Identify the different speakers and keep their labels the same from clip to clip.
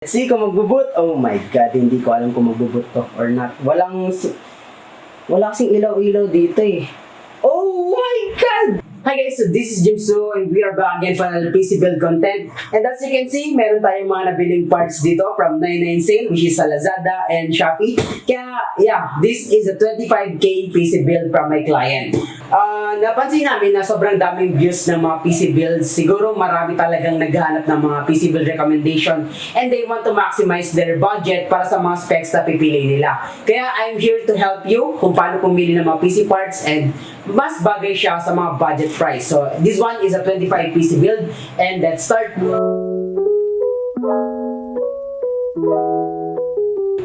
Speaker 1: Let's see kung magbubut. Oh my god, hindi ko alam kung magbubut to or not. Wala kasing ilaw-ilaw dito eh. Oh my god! Hi guys, so this is Jimso and we are back again for another PC build content. And as you can see, meron tayong mga nabiling parts dito from 99 sale, which is sa Lazada and Shopee. Kaya yeah, this is a 25k PC build from my client. Napansin namin na sobrang daming views ng mga PC builds. Siguro marami talagang naghahanap ng mga PC build recommendation and they want to maximize their budget para sa mga specs na pipili nila. Kaya I'm here to help you kung paano pumili ng mga PC parts and mas bagay siya sa mga budget price. So this one is a 25 PC build and let's start.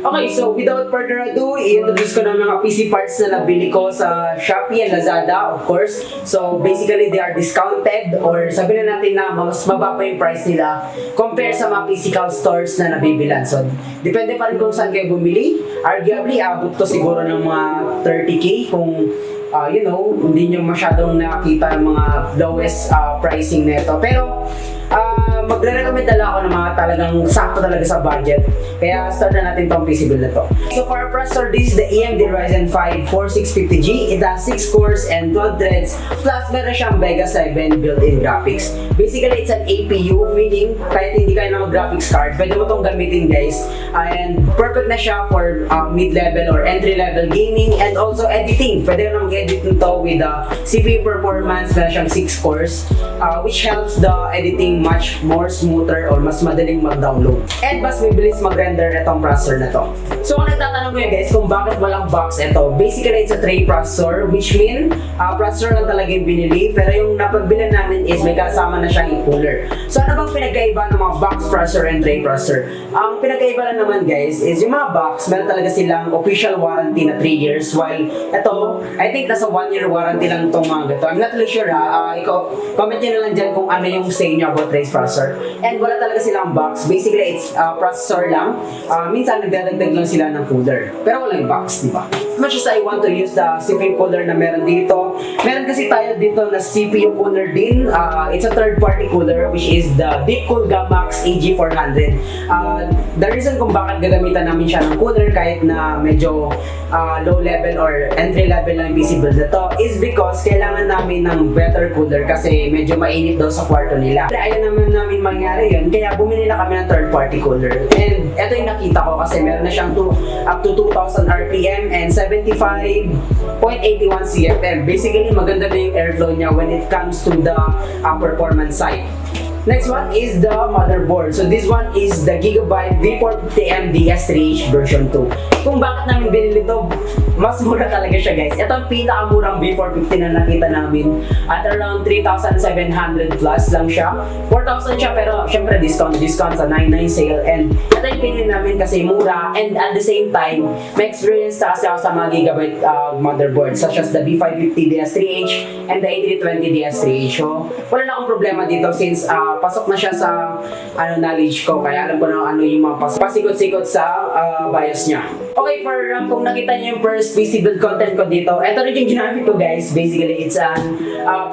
Speaker 1: Okay, so without further ado, i-introduce ko na mga PC parts na nabili ko sa Shopee and Lazada, of course. So basically, they are discounted or sabihin na natin na mas mababa yung price nila compare sa mga physical stores na nabibilan. So depende pa rin kung saan kayo bumili. Arguably, abot to siguro ng mga 30k kung hindi nyo masyadong nakakita ng mga lowest pricing nito. Pero magre-recommend talaga ako ng mga talagang sakto talaga sa budget. Kaya start na natin tong PC build na to. So for our processor, this is the AMD Ryzen 5 4650G. It has 6 cores and 12 threads. Plus meron siyang Vega 7 built-in graphics. Basically, it's an APU, meaning kahit hindi kayo ng graphics card, pwede mo tong gamitin guys. And perfect na siya for mid-level or entry-level gaming and also editing. Pwede mo mag-edit nito with the CPU performance. Meron siyang 6 cores, which helps the editing much more smoother or mas madaling mag-download. And mas mabilis mag-render itong processor na to. So kung nagtatanong nyo guys kung bakit walang box ito, basically it's a tray processor, which mean processor lang talaga yung binili, pero yung napagbilan namin is may kasama na siyang e-cooler. So ano bang pinagkaiba ng mga box processor and tray processor? Ang pinagkaiba lang naman guys is yung mga box, meron talaga silang official warranty na 3 years, while ito, I think nasa 1 year warranty lang itong mga gato. I'm not really sure comment nyo na lang dyan kung ano yung say nyo about tray processor. And wala talaga silang box. Basically, it's processor lang. Minsan, nagdadagdag lang sila ng cooler. Pero wala yung box, di ba? As much as I want to use the CPU cooler na meron dito, meron kasi tayo dito na CPU cooler din. It's a third-party cooler, which is the Deepcool Gamax AG400. The reason kung bakit gagamitan namin siya ng cooler kahit na medyo low level or entry level lang PC build na to is because kailangan namin ng better cooler kasi medyo mainit daw sa kwarto nila. Ayaw naman namin mangyari yun, kaya bumili na kami ng third party cooler. And ito yung nakita ko kasi meron na siyang up to 2000 RPM and 75.81 CFM. Basically, maganda na yung airflow niya when it comes to the performance side. Next one is the motherboard. So this one is the Gigabyte V450M DS3H version 2. Kung bakit namin binili ito, mas mura talaga siya guys. Ito ang pinakamurang V450 na nakita namin at around 3,700 plus lang siya. 4,000 siya pero syempre discount sa 99 sale, and ito yung pinili namin kasi mura and at the same time may experience kasi ako sa mga Gigabyte motherboards such as the V550 DS3H and the A320 DS3H. So wala na akong problema dito since pasok na siya sa knowledge ko, kaya alam ko na ano yung mga pasikot-sikot sa BIOS niya. Okay, for kung nakita niyo yung first PC build content ko dito, ito rin yung ginamit ko guys. Basically, it's an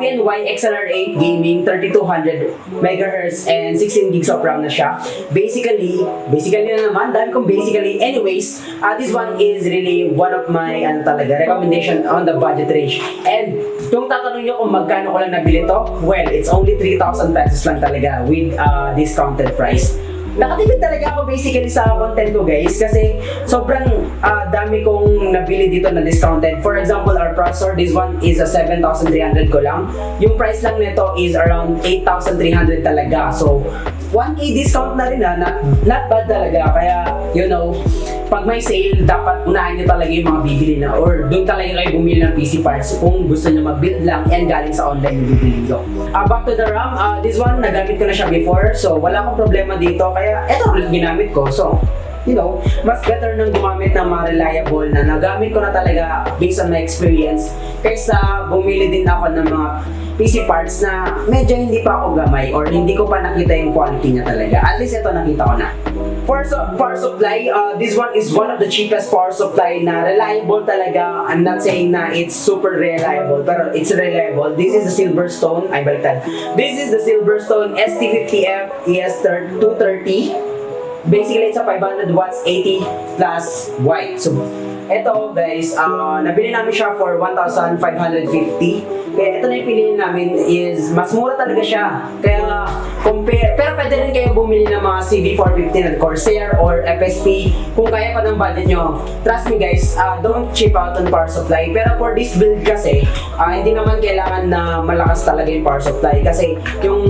Speaker 1: PNY XLR8 Gaming 3200 MHz and 16 gigs of RAM na siya. Basically na naman, dahil kung basically, anyways, this one is really one of my recommendation on the budget range. And kung tatanong nyo kung magkano ko lang nabili to, well, it's only 3,000 pesos lang talaga with discounted price. Nakatipid talaga ako basically sa content ko guys kasi sobrang dami kong nabili dito na discounted. For example, our processor, this one is a 7,300 ko lang. Yung price lang nito is around 8,300 talaga. So, 1k discount na rin not bad talaga. Kaya, pag may sale, dapat unahin nyo talaga yung mga bibili na or doon talaga kayo bumili ng PC parts kung gusto nyo mag-build lang and galing sa online yung bibili nyo. Back to the RAM, this one, nagamit ko na siya before, so wala akong problema dito, kaya ito ulit ginamit ko. So, mas better nang gumamit ng mga reliable na nagamit ko na talaga based on my experience kaysa bumili din ako ng mga PC parts na medyo hindi pa ako gamay or hindi ko pa nakita yung quality niya talaga. At least ito nakita ko na. For power supply, this one is one of the cheapest power supply na reliable talaga. I'm not saying na it's super reliable, pero it's reliable. This is the Silverstone, This is the Silverstone ST50F ES230. basically it's a 500 watts 80 plus white. So ito guys, nabili namin siya for 1,550. Kaya ito na yung pinili namin is mas mura talaga siya. Kaya compare, pero pwede rin kayo bumili ng mga CV450 na Corsair or FSP kung kaya pa ng budget nyo. Trust me guys, don't cheap out on power supply. Pero for this build kasi, hindi naman kailangan na malakas talaga yung power supply kasi yung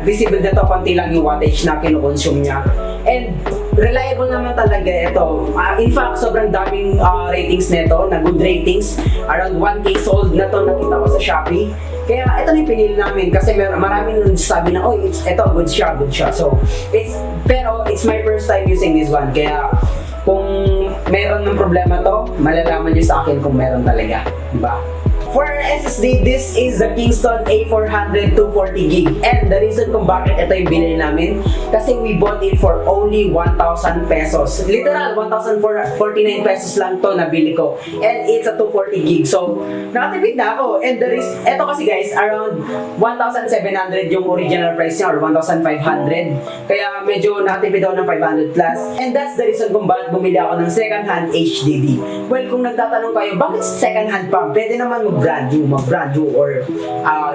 Speaker 1: visible na to, konti lang yung wattage na kinukonsume niya. And reliable naman talaga ito. In fact, sobrang daming ratings nito, na good ratings. Around 1K sold na to nakita ko sa Shopee. Kaya ito na yung pinili namin kasi maraming sabi na, oh, ito, good siya. So, pero it's my first time using this one. Kaya kung meron ng problema to, malalaman nyo sa akin kung meron talaga. Diba? For our SSD, this is the Kingston A400 240GB. And the reason kung bakit ito yung binili namin, kasi we bought it for only 1,000 pesos. Literal, 1,049 pesos lang to nabili ko. And it's a 240GB. So, nakatipid na ako. And ito kasi guys, around 1,700 yung original price niya or 1,500. Kaya medyo nakatipid ako ng 500 plus. And that's the reason kung bakit bumili ako ng second-hand HDD. Well, kung nagtatanong kayo, bakit second-hand pa? Pwede naman mag-brand new or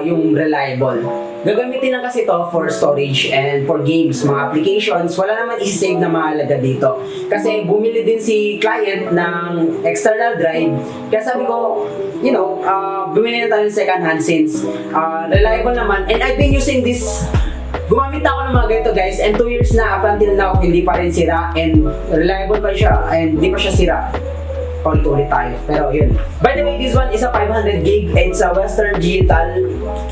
Speaker 1: yung reliable. Gagamitin lang kasi to for storage and for games, mga applications. Wala naman isi-save na mahalaga dito. Kasi bumili din si client ng external drive. Kaya sabi ko, you know, bumili na tayo ng second hand since reliable naman. And I've been using this. Gumamit na ako ng mga ganito guys, and 2 years na up until now, hindi pa rin sira and reliable pa siya and hindi pa siya sira. Ulit tayo. Pero yun. By the way, this one is a 500GB. It's a Western Digital.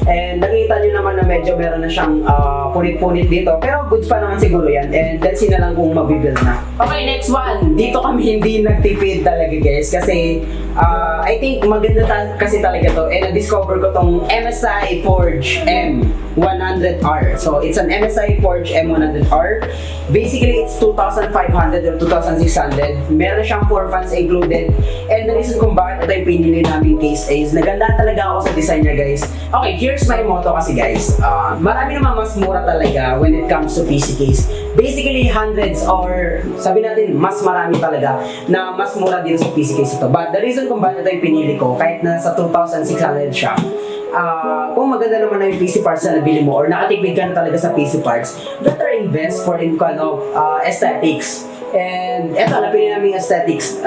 Speaker 1: And nakita nyo naman na medyo meron na siyang punit-punit dito. Pero goods pa naman siguro yan. And let's see na lang kung mabibuild na. Okay, next one. Dito kami hindi nagtipid talaga guys. Kasi I think maganda kasi talaga to. And na-discover ko tong MSI Forge M100R. So it's an MSI Forge M100R. Basically, it's 2,500 or 2,600. Meron siyang 4 fans included. And the reason kung bakit ito yung pinili namin case is naganda talaga ako sa design niya guys. Okay, here's my motto kasi guys. Marami naman mas mura talaga when it comes to PC case. Basically, hundreds or sabi natin mas marami talaga na mas mura dito sa PC case ito. But the reason kung bakit ito yung pinili ko, kahit na sa 2,600 siya, kung maganda naman na yung PC parts na nabili mo or nakatipid ka na talaga sa PC parts, better invest for aesthetics. And eto, napili namin yung aesthetics.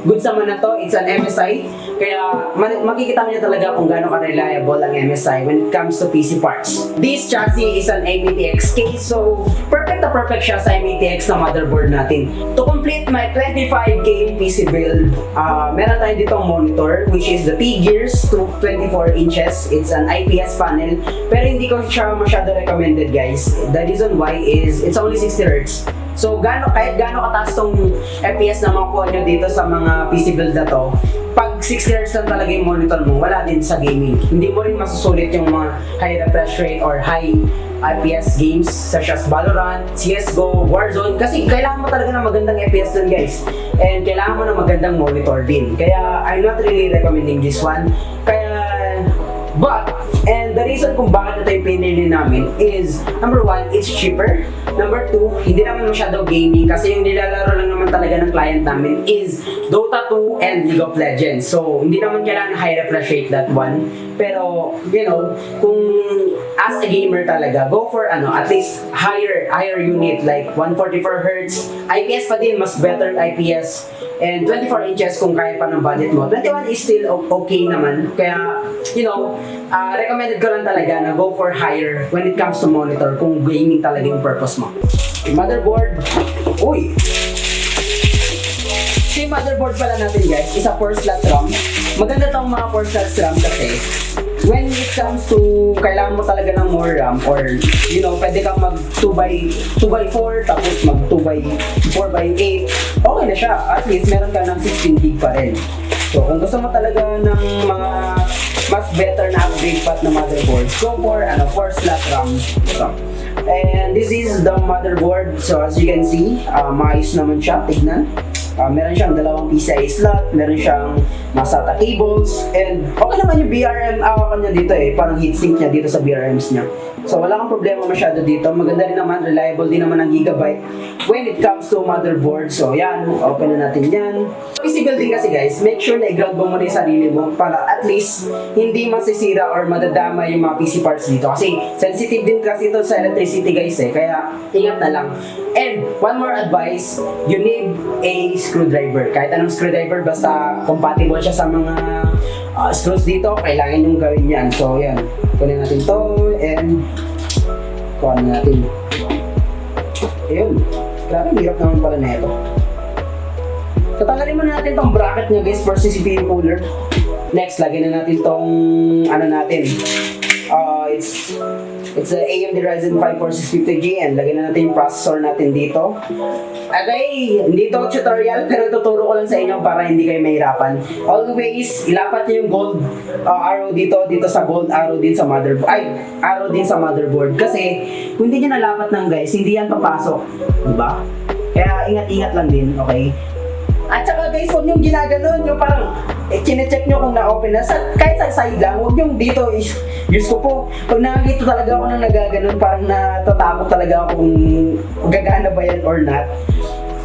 Speaker 1: Goods naman na to, it's an MSI. Kaya makikita mo niya talaga kung gaano ka-reliable ang MSI when it comes to PC parts. This chassis is an METX case, so perfect na perfect siya sa METX na motherboard natin. To complete my 25K PC build, meron tayo ditong monitor which is the T-Gears to 24 inches. It's an IPS panel, pero hindi ko siya masyado recommended guys. The reason why is it's only 60Hz. So, kahit gaano kataas tong FPS na makuha nyo dito sa mga PC build na to, pag 60Hz lang talaga yung monitor mo, wala din sa gaming. Hindi mo rin masusulit yung mga high refresh rate or high FPS games such as Valorant, CSGO, Warzone. Kasi kailangan mo talaga ng magandang FPS dun guys. And kailangan mo ng magandang monitor din. Kaya I'm not really recommending this one. And the reason kung bakit ito yung pinili namin is, number 1, it's cheaper. Number 2, hindi naman masyado gaming kasi yung nilalaro lang naman talaga ng client namin is Dota 2 and League of Legends. So, hindi naman kailangan high refresh rate that one. Pero, you know, kung as a gamer talaga, go for at least higher unit like 144Hz. IPS pa din, mas better IPS. And 24 inches kung kaya pa ng budget mo. 21 is still okay naman. Kaya, you know, recommended ko lang talaga na go for higher when it comes to monitor kung gaming talaga yung purpose mo. Motherboard. Uy! Si motherboard pala natin guys, is a 4-slot RAM. Maganda tong mga 4-slot RAM kasi when it comes to kailangan mo talaga ng more RAM or you know, pwede kang mag 2x4 tapos mag 2x4x8, okay na siya. At least meron ka ng 16GB pa rin. So kung gusto mo talaga ng mga mas better na upgrade path na motherboard, go for 4-slot RAM. So, and this is the motherboard. So as you can see, maayos naman siya, tignan. Meron siyang dalawang PCI slot, meron siyang mga SATA cables, and okay naman yung BRM kanya dito parang heatsink niya dito sa BRMs niya. So wala kang problema masyado dito. Maganda rin naman, reliable din naman ang Gigabyte when it comes to motherboard. So yan, open na natin yan. PC building kasi guys, make sure na i-ground mo muna yung sarili mo para at least hindi masisira or madadama yung mga PC parts dito. Kasi sensitive din kasi ito sa electricity guys kaya ingat na lang. And one more advice, you need a screwdriver. Kahit anong screwdriver, basta compatible siya sa mga screws dito, kailangan yung gawin yan. So yan, kunin natin to and kunin natin. Ayun, grabe hirap naman pala na ito. Tatanggalin muna natin tong bracket niya guys for CPU cooler. Next, lagyan na natin tong ano natin. It's a AMD Ryzen 5 4650G and lagyan na natin yung processor natin dito. Okay, hindi to tutorial pero tuturo ko lang sa inyo para hindi kayo mahirapan. Always, ilapat niyo yung gold arrow dito sa gold arrow din sa motherboard. Arrow din sa motherboard. Kasi, kung hindi nyo nalapat ng guys, hindi yan papasok. Diba? Kaya ingat-ingat lang din, okay? At saka guys, huwag nyo ginaganon, yung parang chinecheck nyo kung na-open na. Kahit sa side lang, huwag nyo dito. Use ko po, pag nakakita talaga ako ng nagaganon, parang natatakot talaga ako kung gagana ba yan or not.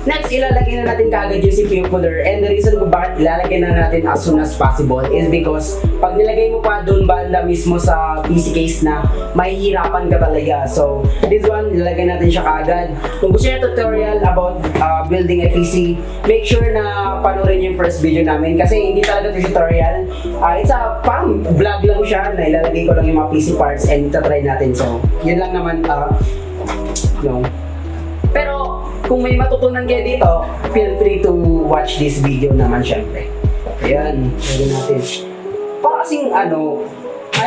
Speaker 1: Next, ilalagay na natin kaagad yung CPU cooler. And the reason kung bakit ilalagay na natin as soon as possible is because pag nilagay mo pa doon banda mismo sa PC case na, mahihirapan ka talaga. So, this one, ilalagay natin siya kaagad. Kung gusto niyo tutorial about building a PC, make sure na panoorin yung first video namin kasi hindi talaga ito tutorial. It's a parang vlog lang siya na ilalagay ko lang yung mga PC parts and itatry natin. So, yun lang naman, Pero, kung may matutunan kayo dito, feel free to watch this video naman syempre. Ayan, gawin natin. Para kasing I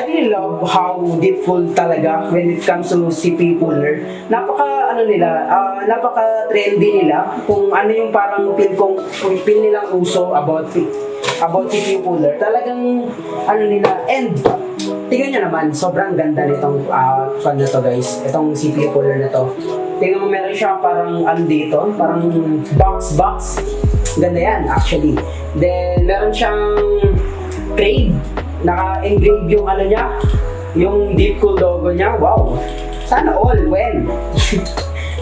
Speaker 1: really love how deepful talaga when it comes to CPU cooler. Napaka-trendy nila kung ano yung parang feel nilang uso about CPU cooler. Talagang nila, and tingnan nyo naman, sobrang ganda nitong fan na to guys. Itong CPU cooler na to. Tingnan mo, meron siya parang dito, parang box. Ganda yan actually. Then meron siyang crate. Naka-engrave yung niya, yung Deepcool logo niya. Wow! Sana all when.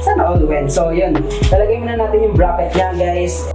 Speaker 1: Sana all when. So yun, talagay muna natin yung bracket niya guys.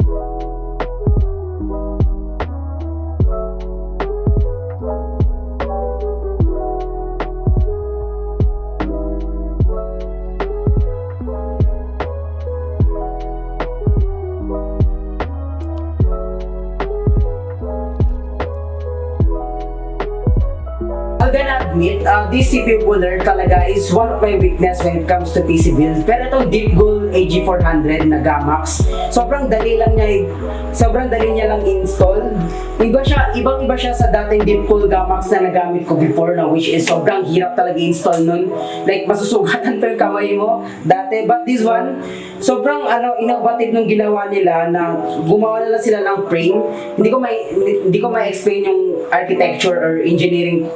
Speaker 1: Admit, this CPU cooler talaga is one of my weakness when it comes to PC build. Pero itong Deepcool AG400 na Gamax, sobrang dali niya lang install. Ibang-iba siya sa dating Deepcool Gamax na nagamit ko before na which is sobrang hirap talaga install nun. Like masusugatan pa yung kamay mo dati. But this one, sobrang innovative nung ginawa nila na gumawa na lang sila ng frame. Hindi ko ma-explain yung architecture or engineering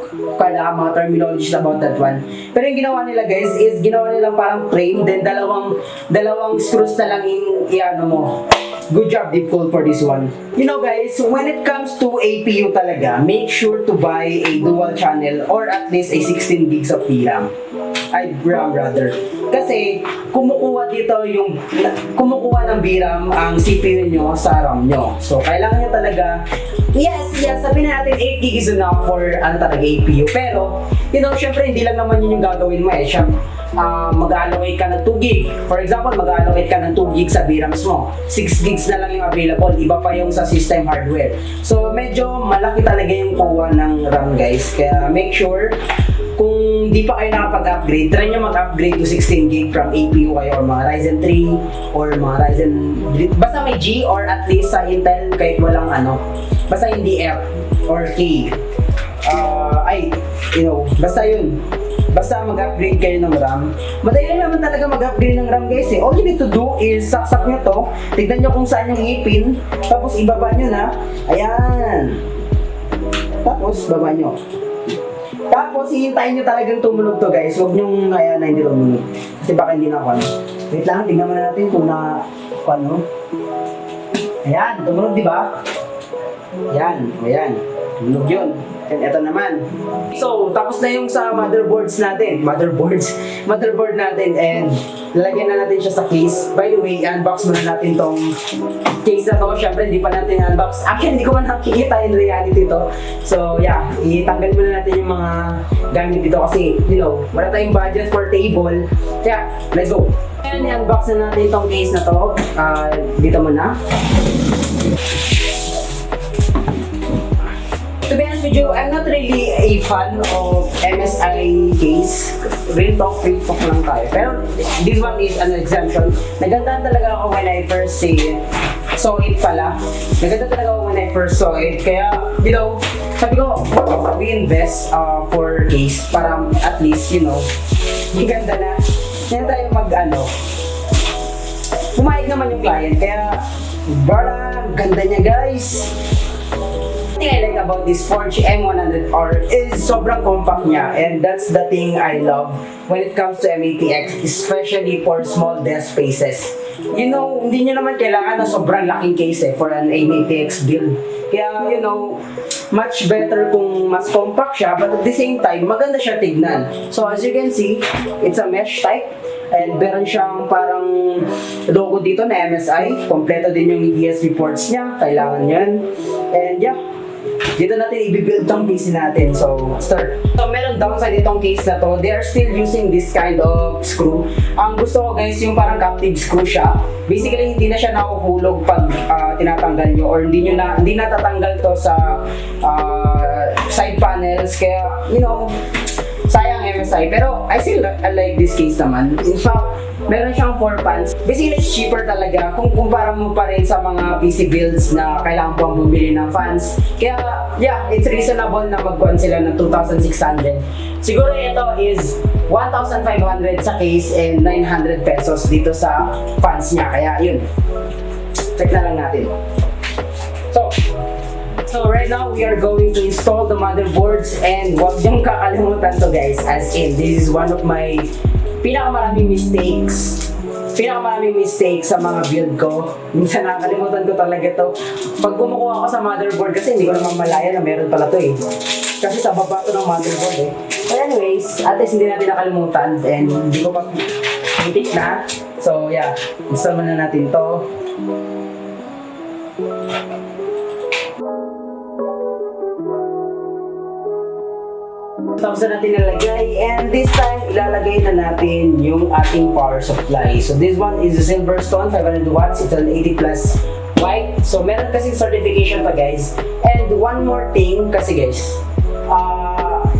Speaker 1: mga terminologies about that one. Pero yung ginawa nila guys is ginawa nila parang frame then dalawang screws na lang mo. Good job Deepcool for this one. You know guys, when it comes to APU talaga, make sure to buy a dual channel or at least a 16 gigs of VRAM. RAM rather. Kasi kumukuha ng VRAM ang CPU nyo sa RAM nyo. So kailangan nyo talaga, yes, sabihin natin 8 GB is enough for talaga APU. Pero, syempre hindi lang naman yun yung gagawin mo mag-allocate ka ng 2 GB. For example, mag-allocate ka ng 2 GB sa VRAMs mo. 6 GB na lang yung available. Iba pa yung sa system hardware. So, medyo malaki talaga yung kuha ng RAM guys. Kaya make sure kung di pa kayo nakapag-upgrade, try nyo mag-upgrade to 16 GB from APU kayo or mga Ryzen 3 or mga Ryzen, basta may G or at least sa Intel kahit walang basta hindi F or K. Basta yun. Basta mag-upgrade kayo ng RAM. Madali lang naman talaga mag-upgrade ng RAM guys All you need to do is saksak nyo to, tignan nyo kung saan yung ngipin, tapos ibaba nyo na. Ayan. Tapos baba nyo. Tapos hihintayin nyo talagang tumunog to guys. Huwag nyong na hindi tumunog. Kasi baka hindi na Wait lang, tignan muna natin kung Ayan, tumunog diba? Ayan. Tumunog yun. And ito naman. So, tapos na yung sa motherboard natin, and lalagyan na natin siya sa case. By the way, unbox muna natin tong case na to. Syempre, hindi pa natin unbox. Actually, hindi ko man nakikita in reality to. So, yeah, itanggal muna natin yung mga gamit dito kasi, wala tayong budget for table. Kaya, let's go. Ayan, i-unbox na natin tong case na to. Dito muna. To be honest with you, I'm not really a fan of MSI case. Real talk lang tayo. Pero this one is an exemption. Nagandahan talaga ako when I first saw it pala. Nagandahan talaga ako when I first saw it. Kaya, sabi ko, we invest for case para at least, yung ganda na. Hindi tayo pumayag naman yung client. Kaya, ganda niya guys. The thing I like about this Forge M100R is sobrang compact niya, and that's the thing I love when it comes to M80X, especially for small desk spaces. Hindi nyo naman kailangan na sobrang laking case for an M80X build. Kaya, much better kung mas compact siya, but at the same time, maganda siya tignan. So as you can see, it's a mesh type. And meron siyang parang logo dito na MSI. Kompleto din yung USB ports niya. Kailangan yan. And yeah, dito natin i-build tong PC natin. So, start. So, meron downside itong case na to. They are still using this kind of screw. Ang gusto ko guys, yung parang captive screw siya. Basically, hindi na siya nahuhulog pag tinatanggal nyo, or hindi natatanggal to sa side panels. Kaya, sayang MSI. Pero I still like this case naman. In fact, meron siyang 4 fans. Basically, it's cheaper talaga kung kumpara mo pa rin sa mga PC builds na kailangan pang bumili ng fans. Kaya, yeah, it's reasonable na magkuhan sila ng 2,600. Siguro ito is 1,500 sa case and 900 pesos dito sa fans niya. Kaya, yun. Check na lang natin. So right now, we are going to install the motherboards, and huwag niyong kakalimutan to guys, as in, this is one of my pinakamaraming mistakes sa mga build ko. Minsan nakakalimutan ko talaga to. Pag kumukuha ako sa motherboard, kasi hindi ko naman malaya na meron pala to kasi sa baba to ng motherboard But anyways, at least hindi natin nakalimutan, and hindi ko pa itik na. So yeah, install muna natin to. Tapos na natin nalagay, and this time ilalagay na natin yung ating power supply. So this one is a Silverstone 500 watts. It's an 80 plus white. So meron kasi certification pa guys. And one more thing kasi guys,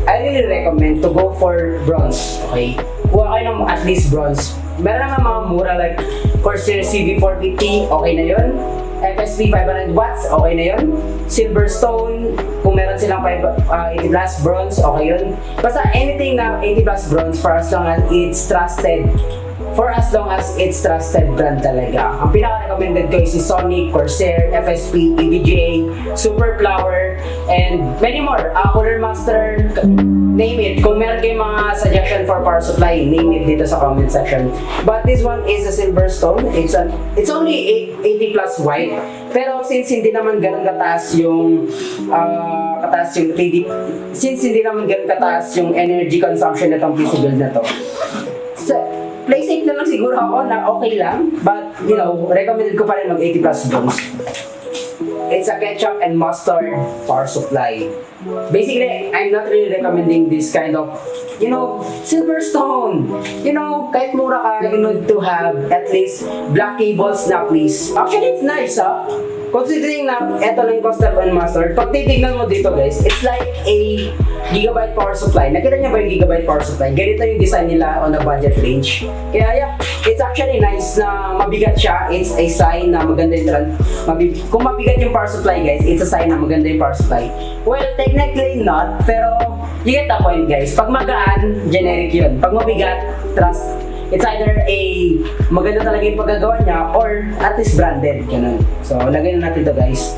Speaker 1: I really recommend to go for bronze. Okay, kuha kayo ng at least bronze. Meron naman mga mura like Corsair CV450, okay na yun. FSP 500 watts, okay na yun. Silverstone, kung meron silang 80 plus bronze, okay yun. Basta anything na 80 plus bronze for as long as it's trusted. Brand talaga. Ang pinaka-recommended ko is si Sonic, Corsair, FSP, EVGA, Super Flower, and many more. Cooler Master, name it. Kung meron kayong mga suggestion for power supply, name it dito sa comment section. But this one is a Silverstone. It's only 80 plus white. Pero since hindi naman ganun kataas yung energy consumption na itong PC build na to, play safe na lang siguro ako na okay lang. But, recommended ko pa rin mag 80 plus bronze. It's a ketchup and mustard power supply. Basically, I'm not really recommending this kind of, Silverstone. Kahit mura ka, you need to have at least black cables na please. Actually, it's nice, considering na eto lang yung Ketchup and mustard, pag titignan mo dito guys, it's like a gigabyte power supply. Nakita niyo ba yung gigabyte power supply? Ganito yung design nila on the budget range. Kaya yeah, it's actually nice na mabigat siya. It's a sign na maganda yung kung mabigat yung power supply guys, it's a sign na maganda yung power supply. Well, technically not, pero you get the point guys. Pag magaan, generic yun. Pag mabigat, trust. It's either a maganda talaga yung paggagawa niya or at least branded. Ganun. So, lagay na natin ito guys.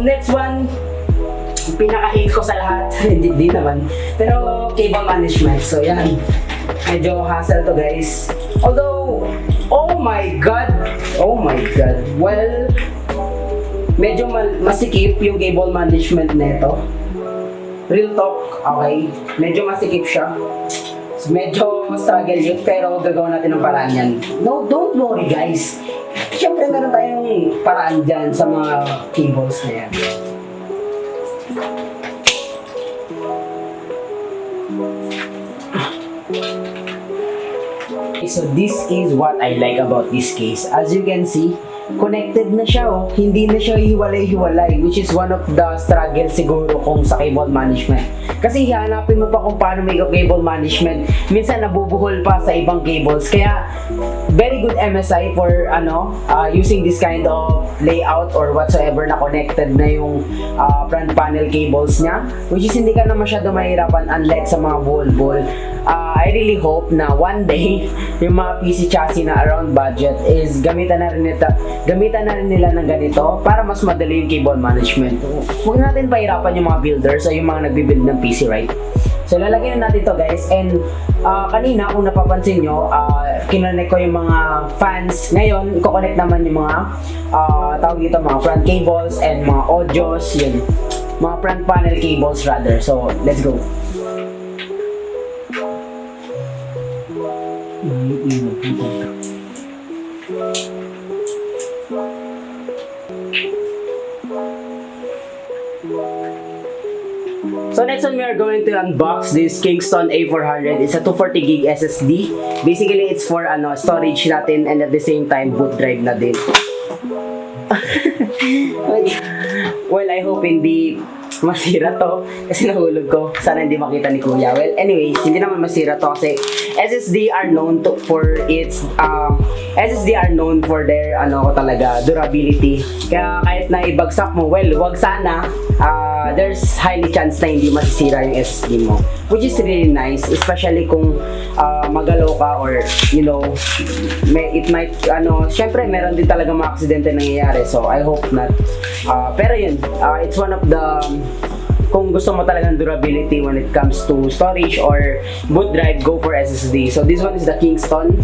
Speaker 1: Next one, pinaka-hate ko sa lahat. Hindi naman. Pero cable management. So yan, medyo hassle to guys. Although, oh my god. Well, medyo masikip yung cable management nito. Real talk, okay? Medyo masikip siya. Medyo struggle yun, pero gagawin natin ng paraan yan. No, don't worry guys. Siyempre meron tayong paraan dyan sa mga cables na yan. So this is what I like about this case. As you can see, connected na siya oh. Hindi na siya hiwalay-hiwalay, which is one of the struggle siguro kung sa cable management. Kasi hanapin mo pa kung paano may cable management. Minsan nabubuhol pa sa ibang cables. Kaya very good MSI for using this kind of layout or whatsoever na connected na yung front panel cables niya, which is hindi ka na masyado mahirapan unlike sa mga buhol-buhol. I really hope na one day yung mga PC chassis na around budget is gamitan na rin nila ng ganito para mas madali yung cable management. Huwag natin pahirapan yung mga builders o yung mga nagbibuild ng PC, right? So lalagyan na natin to guys, and kanina kung napapansin nyo, kinonect ko yung mga fans. Ngayon, i-connect naman yung mga tawag dito, mga front cables and mga audios, yun, mga front panel cables rather. So let's go. So next one, we are going to unbox this Kingston A400. It's a 240GB SSD. Basically, it's for storage natin and at the same time boot drive na din. Well, I hope hindi masira to kasi nahulog ko. Sana hindi makita ni Kuya. Well, anyways, hindi naman masira to kasi SSD are known for their durability. Kaya kahit na ibagsak mo, well, wag sana. There's highly chance na hindi masisira yung SSD mo, which is really nice, especially kung magalaw ka or it might syempre meron din talaga mga aksidente nangyayari, so I hope not. Pero yun, it's one of the kung gusto mo talagang durability when it comes to storage or boot drive, go for SSD. So this one is the Kingston.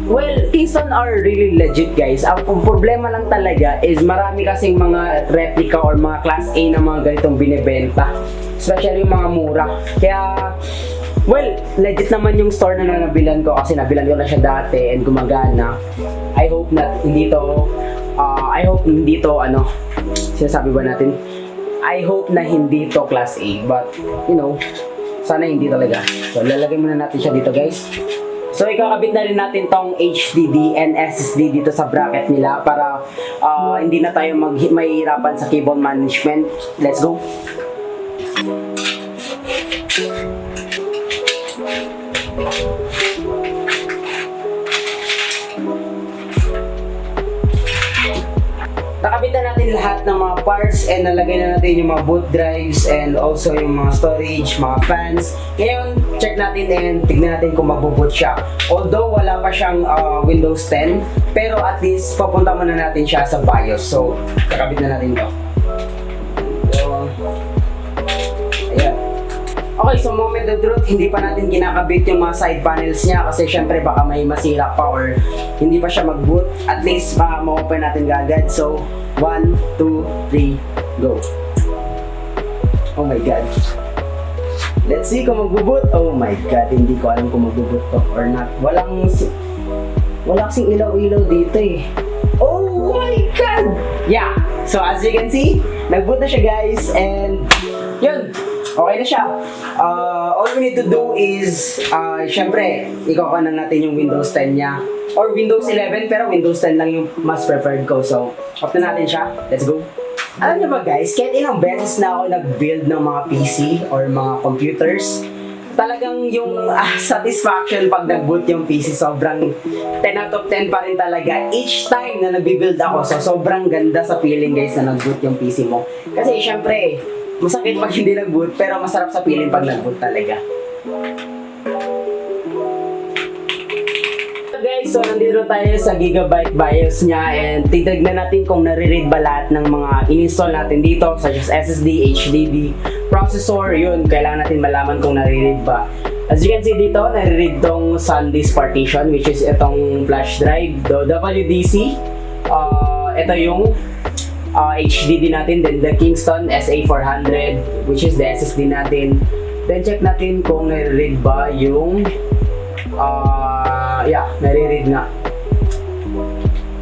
Speaker 1: Well, Kingston are really legit guys. Ang problema lang talaga is marami kasing mga replica or mga class A na mga ganitong binibenta. Especially yung mga mura. Kaya, well, legit naman yung store na nabilan ko kasi nabilan ko na siya dati and gumagana. I hope sinasabi ba natin? I hope na hindi to class A, but sana hindi talaga. So, lalagay muna natin siya dito guys. So, ikakabit na rin natin tong HDD and SSD dito sa bracket nila para hindi na tayo mahihirapan sa cable management. Let's go! Nakabit na natin lahat ng mga parts and nalagay na natin yung mga boot drives and also yung mga storage, mga fans. Ngayon, check natin and tignan natin kung magbo-boot siya. Although wala pa siyang Windows 10, pero at least papunta muna natin siya sa BIOS. So, kakabit na natin ito. Ayan. Okay, so moment of truth, hindi pa natin kinakabit yung mga side panels niya kasi syempre baka may masira pa or hindi pa siya mag-boot. At least ma-open natin agad. So, 1, 2, 3, go. Oh my god. Let's see kung mag-boot. Oh my god, hindi ko alam kung mag-boot to or not. Wala kasing ilaw-ilaw dito eh. Oh my god! Yeah, so as you can see, nag-boot na siya guys and yun. Okay na siya. All we need to do is, syempre, ikaw-kanan natin yung Windows 10 niya. Or Windows 11, pero Windows 10 lang yung mas preferred ko. So, off na natin siya. Let's go. Alam niyo ba guys, kahit ilang beses na ako nag-build ng mga PC or mga computers, talagang yung satisfaction pag nag-boot yung PC, sobrang 10 out of 10 pa rin talaga. Each time na nag-build ako, so sobrang ganda sa feeling guys na nag-boot yung PC mo. Kasi syempre, masakit pag hindi nag-boot, pero masarap sa feeling pag nag-boot talaga. So guys, so nandito tayo sa Gigabyte BIOS niya and titignan natin kung nare-read ba lahat ng mga in-install natin dito such as SSD, HDD, processor, yun, kailangan natin malaman kung nare-read ba. As you can see dito, nare-read tong SanDisk partition which is itong flash drive, the WDC. Ito yung HDD natin, then the Kingston SA400, which is the SSD natin. Then check natin kung nare-read ba yung nare-read nga.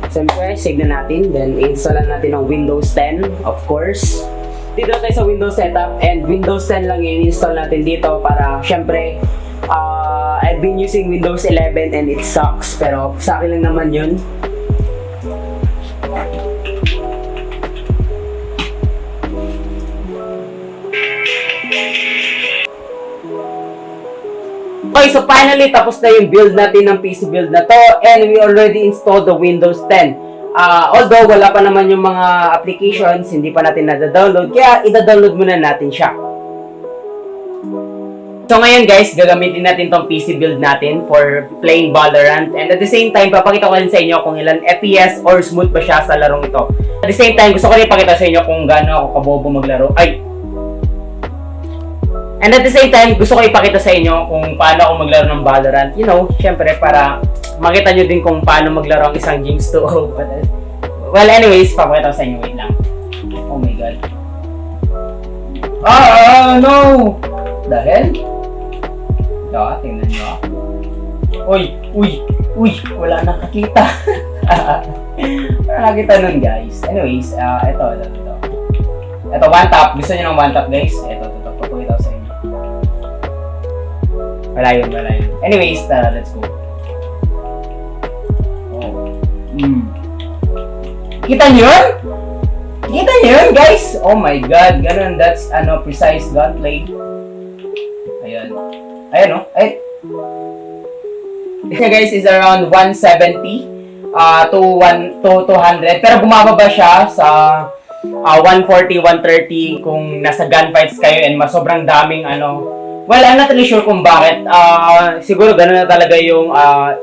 Speaker 1: Siyempre, save na natin, then install natin ng Windows 10, of course. Dito tayo sa Windows setup, and Windows 10 lang yung install natin dito para syempre I've been using Windows 11 and it sucks, pero sa akin lang naman yun. Okay, so finally, tapos na yung build natin ng PC build na to, and we already installed the Windows 10. Although wala pa naman yung mga applications, hindi pa natin na-download, kaya ida-download muna natin siya. So ngayon guys, gagamitin natin tong PC build natin for playing Valorant, and at the same time, papakita ko rin sa inyo kung ilan FPS or smooth ba siya sa larong ito. At the same time, gusto ko rin ipakita sa inyo kung gaano ako kabobo maglaro. And at the same time, gusto ko ipakita sa inyo kung paano ako maglaro ng Valorant. You know, syempre para makita nyo din kung paano maglaro ang isang Games 2. Well, anyways, papakita ko sa inyo. Wait lang. Oh my god. No! Dahil? Tingnan nyo. Uy, wala nakakita. Wala nakakita nun, guys. Anyways, ito. Ito, one tap. Gusto nyo ng one tap, guys? Ito. Papakita ko sa inyo. Wala yun. Anyways, tara, let's go. Kita nyo yun, guys? Oh my god, ganun. That's, precise gunplay. Ayan, no? This guys is around 170 to 200. Pero bumababa siya sa 140, 130 kung nasa gunfights kayo and sobrang daming well, I'm not really sure kung bakit. Siguro ganun na talaga yung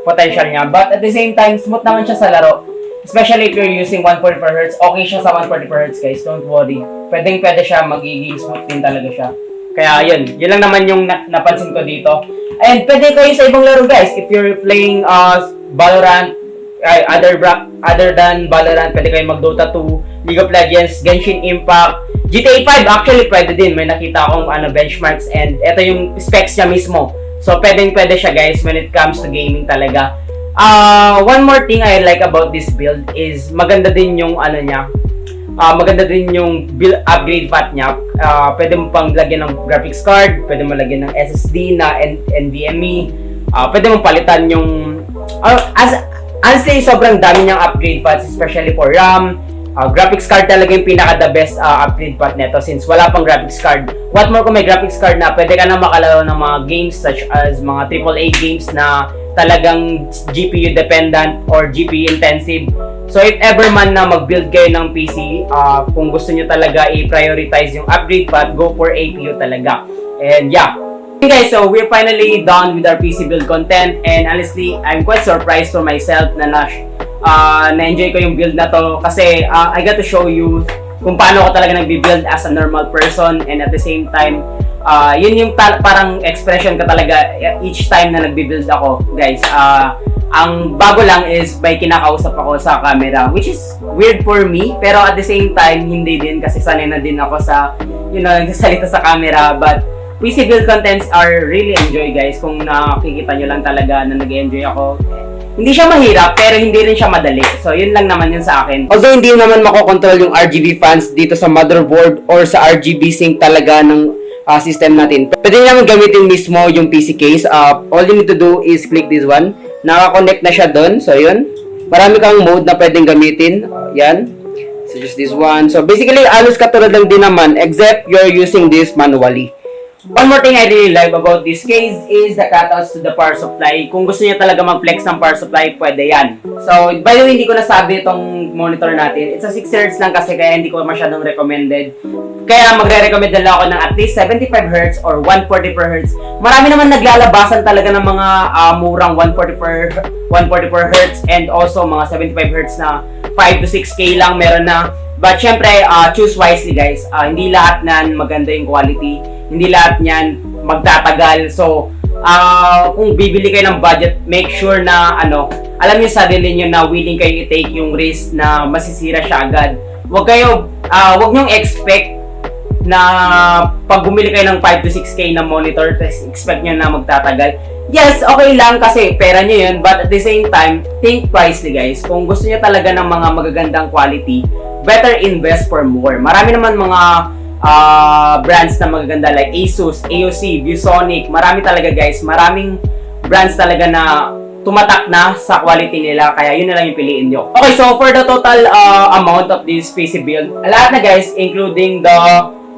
Speaker 1: potential niya. But at the same time, smooth naman siya sa laro. Especially if you're using 144Hz. Okay siya sa 144Hz, guys. Don't worry. Pwede siya, magiging smooth din talaga siya. Kaya yun lang naman yung napansin ko dito. And pwede kayo sa ibang laro, guys. If you're playing Valorant, other than Valorant, pwede kayo mag-Dota 2, League of Legends, Genshin Impact, GTA 5 actually pwede din. May nakita akong benchmarks and ito yung specs niya mismo. So pwede siya, guys, when it comes to gaming talaga. One more thing I like about this build is maganda din yung build upgrade path niya. Pwede mo pang lagyan ng graphics card, pwede mo lagyan ng SSD na NVMe, pwede mo palitan yung honestly, sobrang dami niyang upgrade paths, especially for RAM. Graphics card talaga yung pinaka-the best upgrade path neto since wala pang graphics card. What more kung may graphics card na, pwede ka na makalaro ng mga games such as mga AAA games na talagang GPU dependent or GPU intensive. So if ever man na mag-build kayo ng PC, kung gusto nyo talaga i-prioritize yung upgrade path, go for APU talaga. And yeah. Okay guys, so we're finally done with our PC build content, and honestly, I'm quite surprised for myself na na-enjoy ko yung build na to kasi I got to show you kung paano ko talaga nagbi-build as a normal person, and at the same time, yun yung parang expression ko talaga each time na nagbi-build ako, guys. Ang bago lang is may kinakausap ako sa camera, which is weird for me, pero at the same time, hindi din kasi sanay na din ako sa, nagsasalita sa camera. But PC build contents are really enjoy, guys. Kung nakikita nyo lang talaga na nag-enjoy ako. Hindi siya mahirap, pero hindi rin siya madali. So, yun lang naman yun sa akin. Although, hindi naman makokontrol yung RGB fans dito sa motherboard or sa RGB sync talaga ng system natin. Pwede naman gamitin mismo yung PC case. All you need to do is click this one. Naka-connect na siya doon. So, yun. Marami kang mode na pwedeng gamitin. Yan. So, just this one. So, basically, alos katulad lang din naman, except you're using this manually. One more thing I really like about this case is the cutouts to the power supply. Kung gusto niya talaga mag-flex ng power supply, pwede yan. So, by the way, hindi ko nasabi itong monitor natin. It's a 6Hz lang kasi kaya hindi ko masyadong recommended. Kaya magre-recommend na lang ako ng at least 75Hz or 144Hz. Marami naman naglalabasan talaga ng mga murang 144Hz and also mga 75Hz na 5 to 6K lang meron na. But syempre, choose wisely, guys. Hindi lahat nan maganda yung quality. Hindi lahat niyan magtatagal. So, kung bibili kayo ng budget, make sure na alam niyo sa sarili niyo na willing kayo i-take yung risk na masisira siya agad.
Speaker 2: wag nyong expect na pag bumili kayo ng 5 to 6K na monitor, expect nyo na magtatagal. Yes, okay lang kasi pera nyo yun, but at the same time, think wisely guys. Kung gusto nyo talaga ng mga magagandang quality, better invest for more. Marami naman mga brands na magaganda like Asus, AOC, ViewSonic, marami talaga guys. Maraming brands talaga na tumatak na sa quality nila, kaya yun na lang yung piliin nyo. Okay, so for the total amount of this PC build, lahat na guys, including the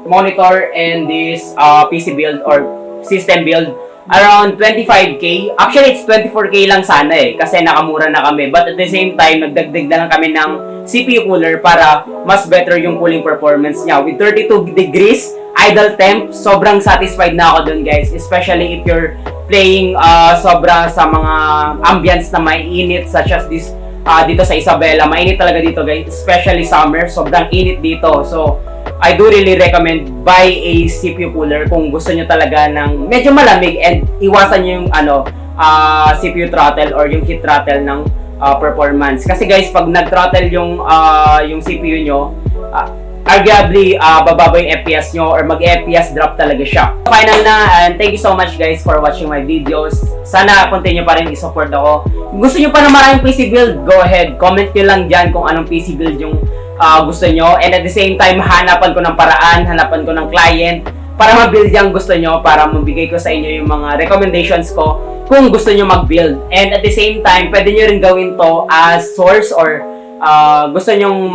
Speaker 2: monitor and this PC build or system build, around 25K. Actually, it's 24K lang sana kasi nakamura na kami. But at the same time, nagdagdag na lang kami ng CPU cooler para mas better yung cooling performance niya. With 32 degrees, idle temp, sobrang satisfied na ako dun guys. Especially if you're playing sobra sa mga ambience na may init such as this dito sa Isabela. Mainit talaga dito guys, especially summer. Sobrang init dito. So, I do really recommend buy a CPU cooler kung gusto nyo talaga ng medyo malamig and iwasan nyo yung CPU throttle or yung heat throttle ng performance. Kasi guys, pag nag-throttle yung CPU nyo, arguably bababa yung FPS nyo or mag-FPS drop talaga siya. Final na, and thank you so much guys for watching my videos. Sana continue pa rin i-support ako. Kung gusto nyo pa ng maraming PC build, go ahead, comment nyo lang dyan kung anong PC build yung gusto nyo, and at the same time hanapan ko ng paraan, hanapan ko ng client para ma-build yung gusto nyo, para mabigay ko sa inyo yung mga recommendations ko kung gusto nyo mag-build. And at the same time, pwede nyo rin gawin to as source or gusto nyo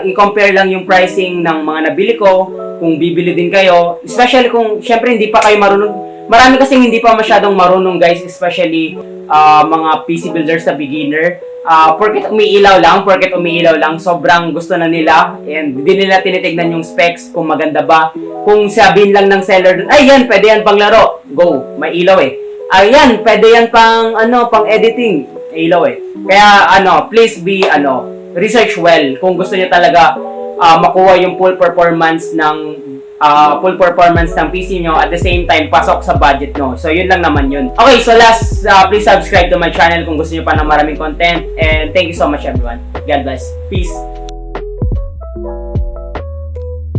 Speaker 2: i-compare lang yung pricing ng mga nabili ko kung bibili din kayo, especially kung syempre hindi pa kayo marunong. Marami kasing hindi pa masyadong marunong guys, especially mga PC builders na beginner. Porket umiilaw lang, sobrang gusto na nila and hindi nila tinitignan yung specs kung maganda ba. Kung sabihin lang ng seller dun, ay yan, pwede yan pang laro, go, may ilaw Ayan, pwede yan pang editing, ilaw Kaya please be research well kung gusto niyo talaga makuha yung full performance ng PC nyo, at the same time pasok sa budget nyo. So yun lang naman yun. Okay, so last, please subscribe to my channel kung gusto nyo pa ng maraming content, and thank you so much everyone. God bless. Peace.